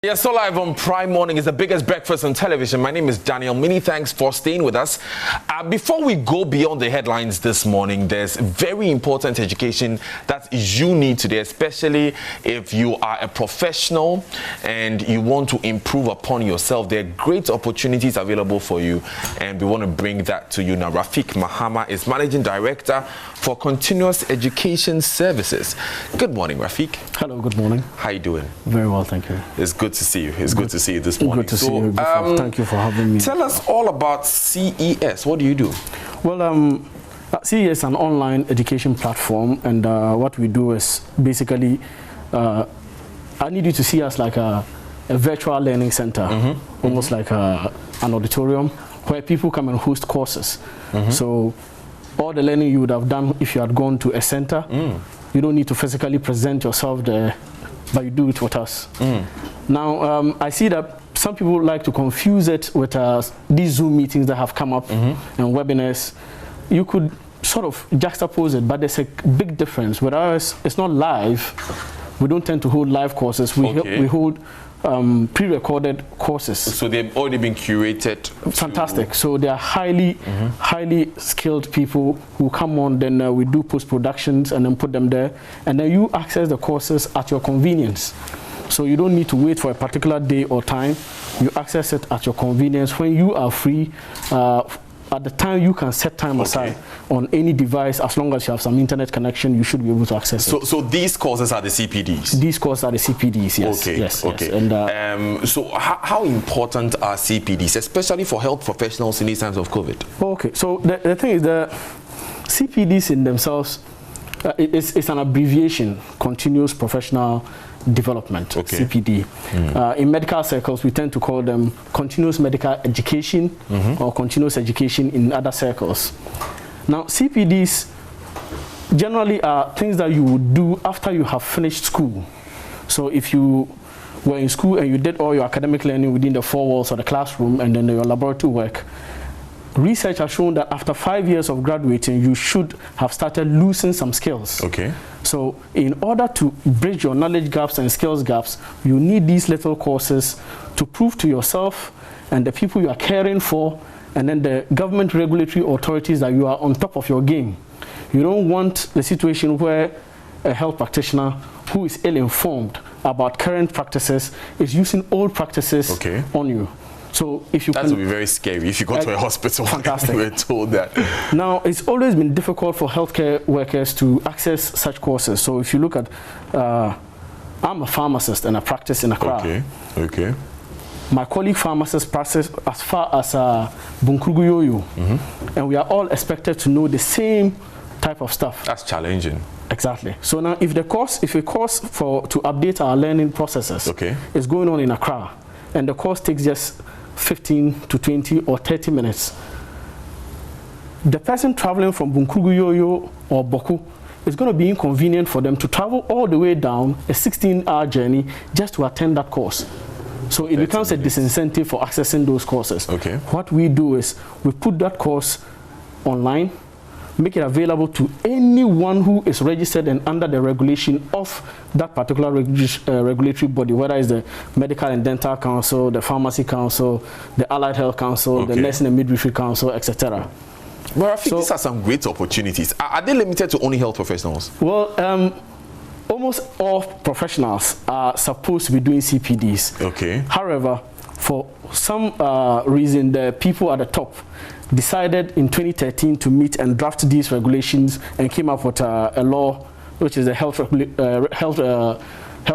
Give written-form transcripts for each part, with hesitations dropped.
Yes, so live on Prime Morning is the biggest breakfast on television. My name is Daniel. Many thanks for staying with us. Before we go beyond the headlines this morning, there's very important education that you need today, especially if you are a professional and you want to improve upon yourself. There are great opportunities available for you, and we want to bring that to you now. Rafik Mahama is Managing Director for Continuous Education Services. Good morning, Rafik. Hello, good morning. How are you doing? Very well, thank you. It's good to see you. It's good to see you this morning. Good to see you. Thank you for having me. Tell us all about CES. What do you do? Well, CES is an online education platform, and what we do is basically, I need you to see us like a virtual learning center, almost like an auditorium where people come and host courses. So all the learning you would have done if you had gone to a center, you don't need to physically present yourself there, but you do it with us. Now, I see that some people like to confuse it with these Zoom meetings that have come up and webinars. You could sort of juxtapose it, but there's a big difference. With ours, it's not live. We don't tend to hold live courses. We hold pre-recorded courses. So they've already been curated. Fantastic. So they are highly skilled people who come on, then we do post-productions and then put them there. And then you access the courses at your convenience. So you don't need to wait for a particular day or time. You access it at your convenience when you are free. At the time you can set time aside on any device, as long as you have some internet connection, you should be able to access it. So these courses are the CPDs? These courses are the CPDs, yes. Okay, yes, okay. Yes. And, so how important are CPDs, especially for health professionals in these times of COVID? Okay, so the thing is that CPDs in themselves, it's an abbreviation, Continuous Professional Development, CPD. In medical circles, we tend to call them continuous medical education or continuous education in other circles. Now, CPDs generally are things that you would do after you have finished school. So if you were in school and you did all your academic learning within the four walls of the classroom and then your laboratory work, research has shown that after 5 years of graduating, you should have started losing some skills. So in order to bridge your knowledge gaps and skills gaps, you need these little courses to prove to yourself and the people you are caring for, and then the government regulatory authorities that you are on top of your game. You don't want the situation where a health practitioner who is ill-informed about current practices is using old practices on you. So if you that would be very scary if you go to a hospital and you were told that. Now, it's always been difficult for healthcare workers to access such courses. So if you look at, I'm a pharmacist and I practice in Accra. My colleague pharmacists practice as far as Bunkrugu and we are all expected to know the same type of stuff. That's challenging. Exactly. So now, if a course to update our learning processes is going on in Accra, and the course takes just 15 to 20 or 30 minutes, the person traveling from Bunkrugu or Boku, it's going to be inconvenient for them to travel all the way down a 16-hour journey just to attend that course. So it becomes a disincentive for accessing those courses. What we do is we put that course online, make it available to anyone who is registered and under the regulation of that particular regulatory body, whether it's the Medical and Dental Council, the Pharmacy Council, the Allied Health Council, the Nursing and Midwifery Council, etc. Well, I think these are some great opportunities. Are they limited to only health professionals? Well, almost all professionals are supposed to be doing CPDs. However, for some reason, the people at the top decided in 2013 to meet and draft these regulations and came up with a law, which is the Health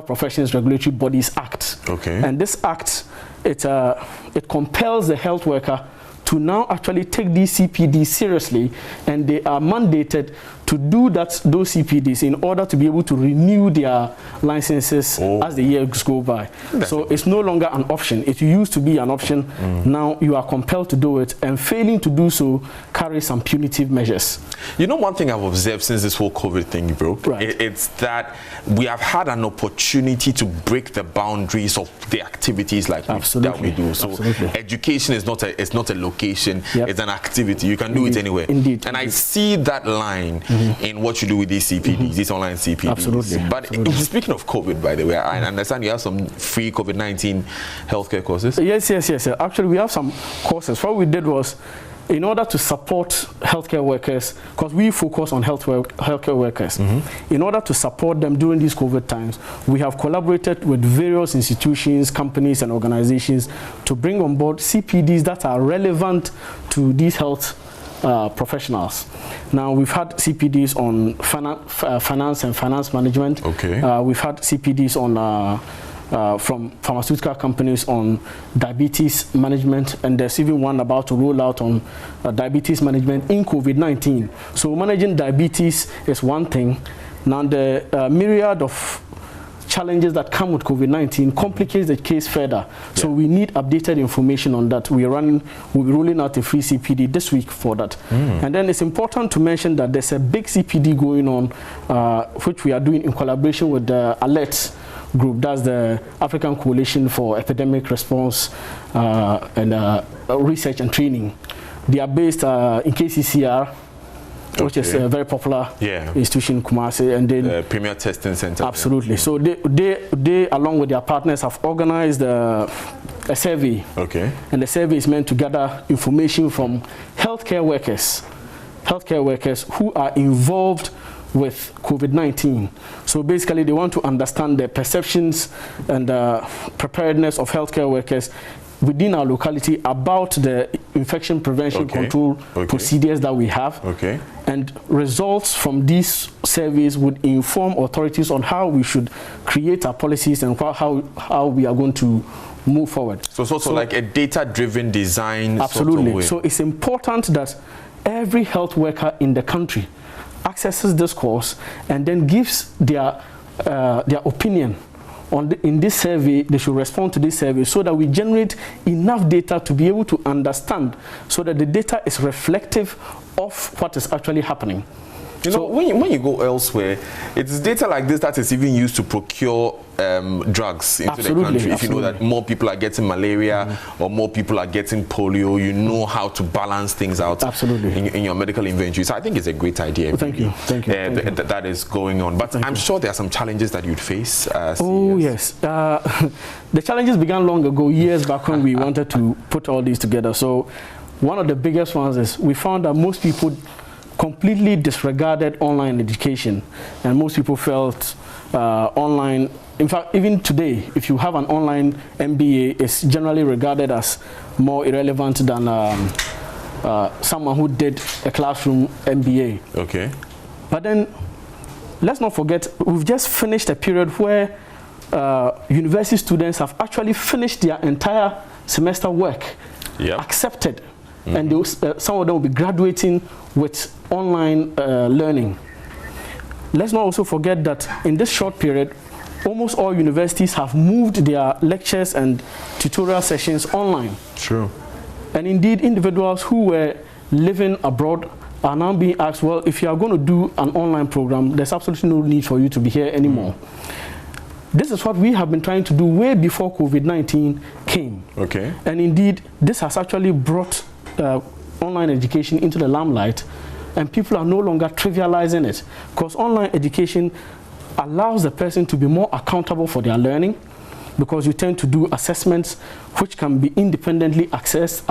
Professions Regulatory Bodies Act. And this act, it compels the health worker to now actually take these CPDs seriously, and they are mandated to do those CPDs in order to be able to renew their licenses as the years go by. So it's no longer an option. It used to be an option. Now you are compelled to do it, and failing to do so carries some punitive measures. You know, one thing I've observed since this whole COVID thing broke, it's that we have had an opportunity to break the boundaries of the activities like that we do. So education is not a location, it's an activity. You can do it anywhere. Indeed. And I see that line in what you do with these CPDs, these online CPDs. Absolutely. But speaking of COVID, by the way, I understand you have some free COVID-19 healthcare courses. Yes. Actually, we have some courses. What we did was, in order to support healthcare workers, because we focus on healthcare workers, in order to support them during these COVID times, we have collaborated with various institutions, companies, and organizations to bring on board CPDs that are relevant to these health professionals. Now, we've had CPDs on finance and finance management. Okay. We've had CPDs on from pharmaceutical companies on diabetes management, and there's even one about to roll out on diabetes management in COVID-19. So managing diabetes is one thing. Now the myriad of challenges that come with COVID-19 complicates the case further. Yeah. So we need updated information on that. We'll be rolling out a free CPD this week for that. And then it's important to mention that there's a big CPD going on, which we are doing in collaboration with the ALERT group. That's the African Coalition for Epidemic Response and Research and Training. They are based in KCCR, which is a very popular institution in Kumasi, and then Premier Testing Center. Absolutely. So they along with their partners have organized a survey. Okay. And the survey is meant to gather information from healthcare workers who are involved with COVID-19. So basically, they want to understand the perceptions and preparedness of healthcare workers within our locality about the infection prevention control procedures that we have. Okay. And results from these surveys would inform authorities on how we should create our policies and how we are going to move forward. So it's also like a data-driven design. Absolutely. Sort of way. So it's important that every health worker in the country accesses this course and then gives their opinion on in this survey. They should respond to this survey so that we generate enough data to be able to understand, so that the data is reflective of what is actually happening. You know, when you go elsewhere, it's data like this that is even used to procure drugs into the country. If you know that more people are getting malaria or more people are getting polio, you know how to balance things out in your medical inventory. So I think it's a great idea. Well, thank you. That is going on. But I'm sure there are some challenges that you'd face. Oh, yes. The challenges began long ago, years back, when we wanted to put all these together. So one of the biggest ones is we found that most people completely disregarded online education, and most people felt online, in fact, even today, if you have an online MBA, it's generally regarded as more irrelevant than someone who did a classroom MBA. Okay. But then, let's not forget, we've just finished a period where university students have actually finished their entire semester work, accepted, and some of them will be graduating with online learning. Let's not also forget that in this short period, almost all universities have moved their lectures and tutorial sessions online. True. And indeed, individuals who were living abroad are now being asked, well, if you are going to do an online program, there's absolutely no need for you to be here anymore. This is what we have been trying to do way before COVID-19 came. Okay. And indeed, this has actually brought online education into the limelight, and people are no longer trivializing it, because online education allows the person to be more accountable for their learning, because you tend to do assessments which can be independently assessed,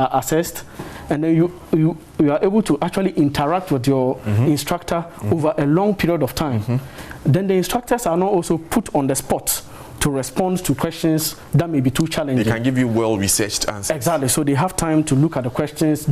and then you are able to actually interact with your instructor over a long period of time. Then the instructors are now also put on the spot to respond to questions that may be too challenging. They can give you well-researched answers. Exactly. So they have time to look at the questions,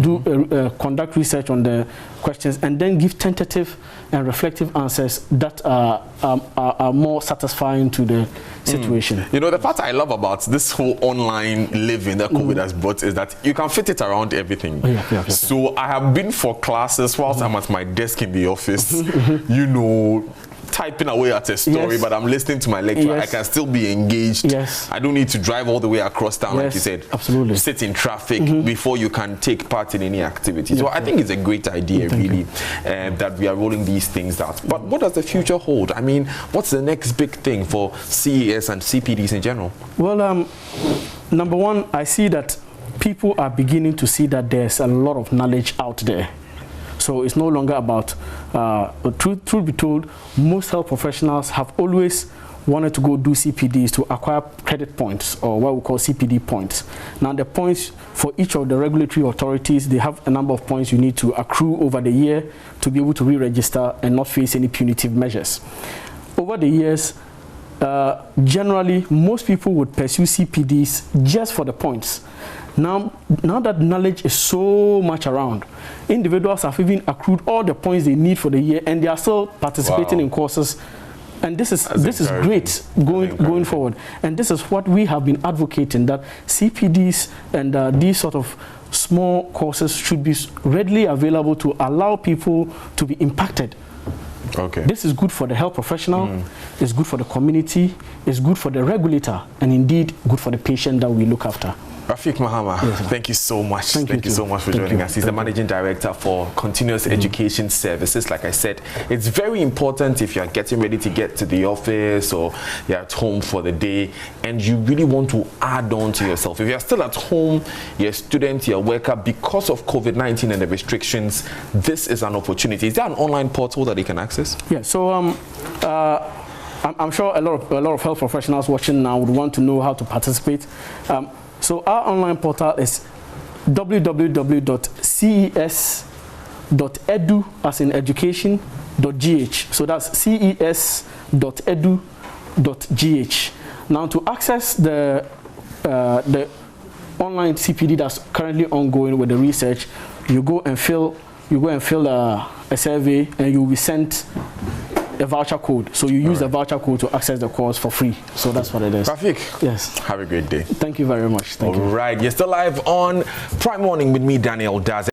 conduct research on the questions, and then give tentative and reflective answers that are more satisfying to the situation. You know, the part I love about this whole online living that COVID has brought is that you can fit it around everything. So I have been for classes whilst I'm at my desk in the office, you know, typing away at a story, but I'm listening to my lecture. I can still be engaged. I don't need to drive all the way across town, like you said. Absolutely. Sit in traffic before you can take part in any activity. So I think it's a great idea, really, that we are rolling these things out. But what does the future hold? I mean, what's the next big thing for CES and CPDs in general? Well, number one, I see that people are beginning to see that there's a lot of knowledge out there. So So it's no longer about, truth be told, most health professionals have always wanted to go do CPDs to acquire credit points, or what we call CPD points. Now the points for each of the regulatory authorities, they have a number of points you need to accrue over the year to be able to re-register and not face any punitive measures. Over the years, generally, most people would pursue CPDs just for the points. Now that knowledge is so much around, individuals have even accrued all the points they need for the year, and they are still participating in courses. And this is great going forward. And this is what we have been advocating, that CPDs and these sort of small courses should be readily available to allow people to be impacted. Okay. This is good for the health professional, it's good for the community, it's good for the regulator, and indeed good for the patient that we look after. Rafik Mahama, thank you so much. Thank you so much for joining us. He's the Managing Director for Continuous Education Services. Like I said, it's very important if you're getting ready to get to the office or you're at home for the day and you really want to add on to yourself. If you're still at home, you're a student, you're a worker, because of COVID-19 and the restrictions, this is an opportunity. Is there an online portal that they can access? Yeah, so I'm sure a lot of health professionals watching now would want to know how to participate. So our online portal is www.ces.edu, as in education.gh. So that's ces.edu.gh. Now to access the online CPD that's currently ongoing with the research, you go and fill a survey, and you'll be sent a voucher code. So you use the voucher code to access the course for free. So that's what it is. Rafik, yes. Have a great day. Thank you very much. Thank you. All right, you're still live on Prime Morning with me, Daniel Daz.